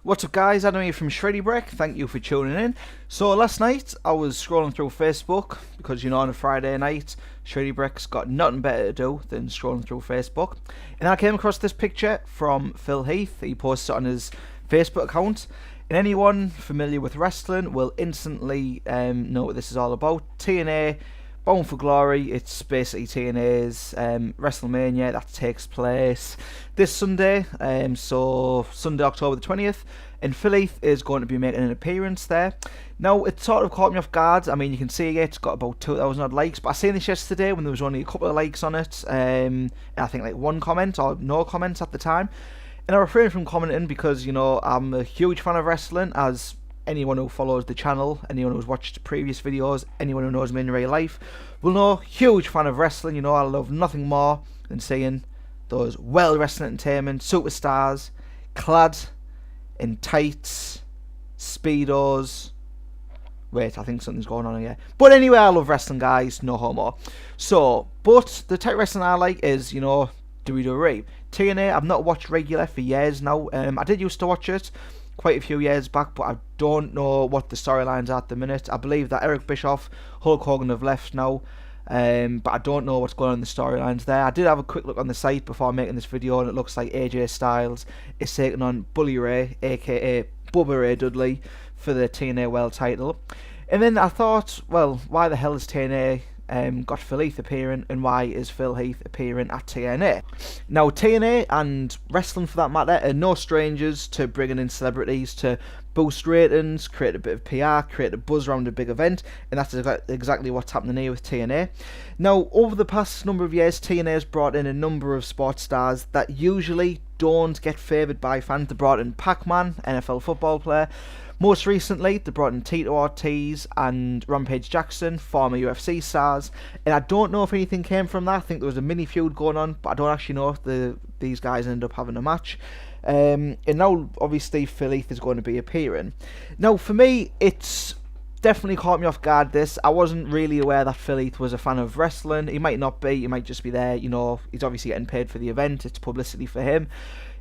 What's up guys, Adam here from shreddybrek, thank you for tuning in. So last night I was scrolling through Facebook, because you know on a Friday night, shreddybrek's got nothing better to do than scrolling through Facebook. And I came across this picture from Phil Heath. He posted it on his Facebook account. And anyone familiar with wrestling will instantly know what this is all about. TNA Bound For Glory, it's basically TNA's WrestleMania that takes place this Sunday, so Sunday October the 20th, and Phil Heath is going to be making an appearance there. Now, it sort of caught me off guard. I mean, you can see it, it's got about 2,000 odd likes, but I seen this yesterday when there was only a couple of likes on it, and I think like one comment or no comments at the time, and I refrained from commenting because, you know, I'm a huge fan of wrestling, as anyone who follows the channel, anyone who's watched previous videos, anyone who knows me in real life will know, huge fan of wrestling. You know, I love nothing more than seeing those well wrestling entertainment superstars clad in tights, speedos. Wait, I think something's going on here. But anyway, I love wrestling, guys, no homo. So, but the type of wrestling I like is, you know, WWE. TNA, I've not watched regular for years now. I did used to watch it quite a few years back, but I don't know what the storylines are at the minute. I believe that Eric Bischoff, Hulk Hogan have left now, but I don't know what's going on in the storylines there. I did have a quick look on the site before making this video, and it looks like AJ Styles is taking on Bully Ray, aka Bubba Ray Dudley, for the TNA World title. And then I thought, well, why the hell is TNA got Phil Heath appearing, and why is Phil Heath appearing at TNA? Now, TNA and wrestling for that matter are no strangers to bringing in celebrities to boost ratings, create a bit of PR, create a buzz around a big event, and that's exactly what's happening here with TNA. Now, over the past number of years, TNA has brought in a number of sports stars that usually don't get favoured by fans. They brought in Pac-Man, NFL football player. Most recently, they brought in Tito Ortiz and Rampage Jackson, former UFC stars, and I don't know if anything came from that. I think there was a mini feud going on, but I don't actually know if these guys ended up having a match. And now, obviously, Phil Heath is going to be appearing. Now, for me, it's definitely caught me off guard, this. I wasn't really aware that Phil Heath was a fan of wrestling. He might not be, he might just be there, you know, he's obviously getting paid for the event, it's publicity for him.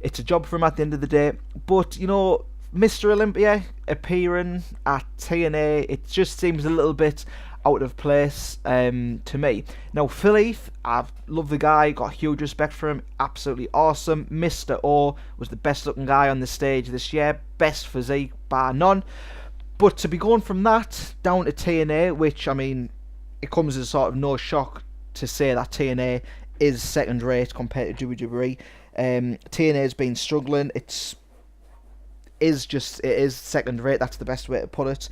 It's a job for him at the end of the day, but, you know, Mr Olympia appearing at TNA, it just seems a little bit out of place to me. Now, Phil Heath, I love the guy, got huge respect for him, absolutely awesome. Mr O was the best looking guy on the stage this year, best physique bar none. But to be going from that down to TNA, which, I mean, it comes as sort of no shock to say that TNA is second rate compared to WWE. TNA has been struggling, it is second rate, that's the best way to put it.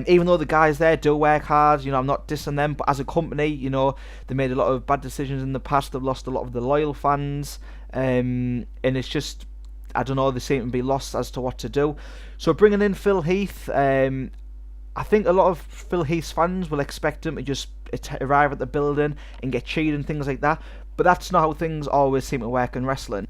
Even though the guys there do work hard, you know, I'm not dissing them, but as a company, you know, they made a lot of bad decisions in the past, they've lost a lot of the loyal fans, and it's just, I don't know, they seem to be lost as to what to do. So bringing in Phil Heath, I think a lot of Phil Heath's fans will expect him to just arrive at the building and get cheated and things like that, but that's not how things always seem to work in wrestling.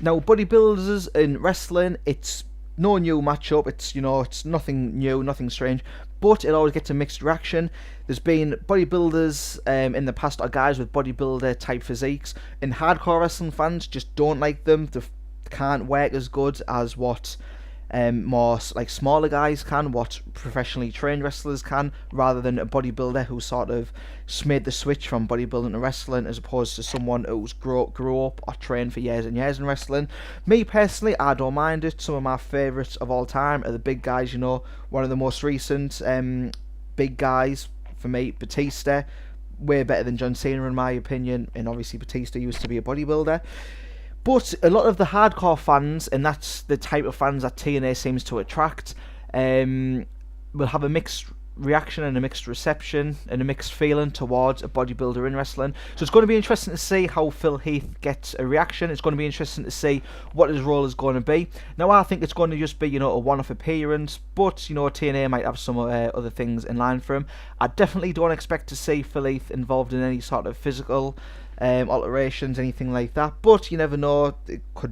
Now, bodybuilders in wrestling, it's no new matchup, it's, you know, it's nothing new, nothing strange, but it always gets a mixed reaction. There's been bodybuilders in the past, or guys with bodybuilder type physiques, and hardcore wrestling fans just don't like them. They can't work as good as what more like smaller guys can, what professionally trained wrestlers can, rather than a bodybuilder who sort of made the switch from bodybuilding to wrestling, as opposed to someone who's grew up or trained for years and years in wrestling. Me personally, I don't mind it. Some of my favourites of all time are the big guys, you know. One of the most recent big guys for me, Batista, way better than John Cena in my opinion, and obviously Batista used to be a bodybuilder. But a lot of the hardcore fans, and that's the type of fans that TNA seems to attract, will have a mixed reaction and a mixed reception and a mixed feeling towards a bodybuilder in wrestling. So it's going to be interesting to see how Phil Heath gets a reaction. It's going to be interesting to see what his role is going to be. Now, I think it's going to just be, you know, a one-off appearance, but, you know, TNA might have some other things in line for him. I definitely don't expect to see Phil Heath involved in any sort of physical alterations, anything like that, but you never know,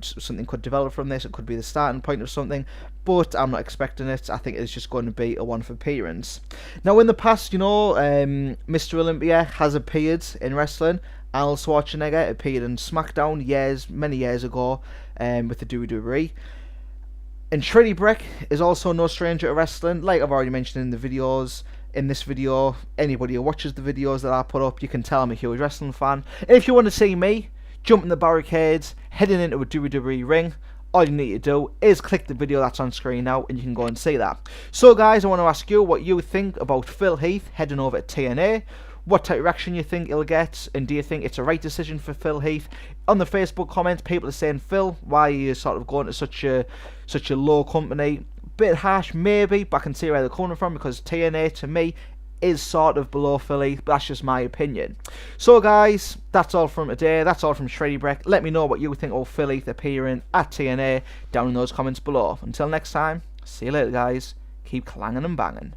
something could develop from this, it could be the starting point of something, but I'm not expecting it. I think it's just going to be a one-off appearance. Now, in the past, you know, Mr Olympia has appeared in wrestling. Arnold Schwarzenegger appeared in SmackDown many years ago with the WWE. And shreddybrek is also no stranger to wrestling, like I've already mentioned in the videos. In this video, anybody who watches the videos that I put up, you can tell I'm a huge wrestling fan. And if you want to see me jumping the barricades, heading into a WWE ring, all you need to do is click the video that's on screen now and you can go and see that. So guys, I want to ask you what you think about Phil Heath heading over to TNA. What type of reaction you think he'll get, and do you think it's a right decision for Phil Heath? On the Facebook comments, people are saying, Phil, why are you sort of going to such a low company? Bit harsh maybe, but I can see where they're coming from, because TNA to me is sort of below Phil Heath, but that's just my opinion. So guys, that's all from today. That's all from shreddybrek. Let me know what you think of Phil Heath appearing at TNA down in those comments below. Until next time, see you later guys. Keep clanging and banging.